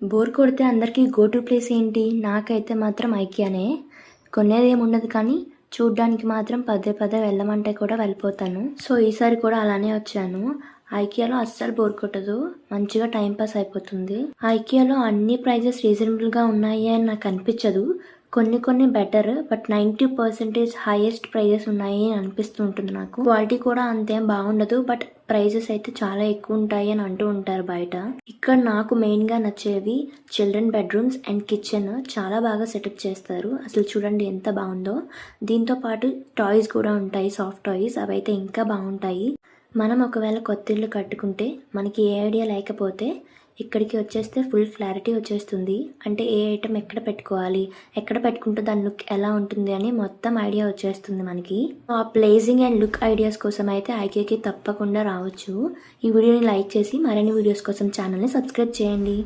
Bore కొడితే అందరికీ go to place ఏంటి? నాకైతే మాత్రం ఐకియానే. కొనేదేముండదు కానీ చూడ్డానికి మాత్రం పదే పదే వెళ్ళమంటే కూడా వెళ్ళిపోతాను. సో ఈసారి కూడా అలానే వచ్చాను. ఐకియాలో అస్సలు బోర్ కొట్టదు, మంచిగా టైం పాస్ అయిపోతుంది. ఐకియాలో అన్ని ప్రైజెస్ రీజనబుల్గా ఉన్నాయి అని నాకు అనిపించదు. కొన్ని బెటర్, బట్ 90% హైయెస్ట్ ప్రైజెస్ ఉన్నాయి అని అనిపిస్తూ ఉంటుంది నాకు. క్వాలిటీ కూడా అంతేం బాగుండదు, బట్ ప్రైజెస్ అయితే చాలా ఎక్కువ ఉంటాయి అని అంటూ ఉంటారు బయట. ఇక్కడ నాకు మెయిన్గా నచ్చేవి చిల్డ్రన్ బెడ్రూమ్స్ అండ్ కిచెన్ చాలా బాగా సెటప్ చేస్తారు. అసలు చూడండి ఎంత బాగుందో. దీంతో పాటు టాయ్స్ కూడా ఉంటాయి, సాఫ్ట్ టాయ్స్, అవైతే ఇంకా బాగుంటాయి. మనం ఒకవేళ కొత్త ఇల్లు కట్టుకుంటే మనకి ఏ ఐడియా లేకపోతే ఇక్కడికి వచ్చేస్తే ఫుల్ క్లారిటీ వచ్చేస్తుంది. అంటే ఏ ఐటెం ఎక్కడ పెట్టుకోవాలి, ఎక్కడ పెట్టుకుంటే దాని లుక్ ఎలా ఉంటుంది అని మొత్తం ఐడియా వచ్చేస్తుంది మనకి. ఆ ప్లేసింగ్ అండ్ లుక్ ఐడియాస్ కోసం అయితే ఐకియాకి తప్పకుండా రావచ్చు. ఈ వీడియోని లైక్ చేసి మరిన్ని వీడియోస్ కోసం ఛానల్ని సబ్స్క్రైబ్ చేయండి.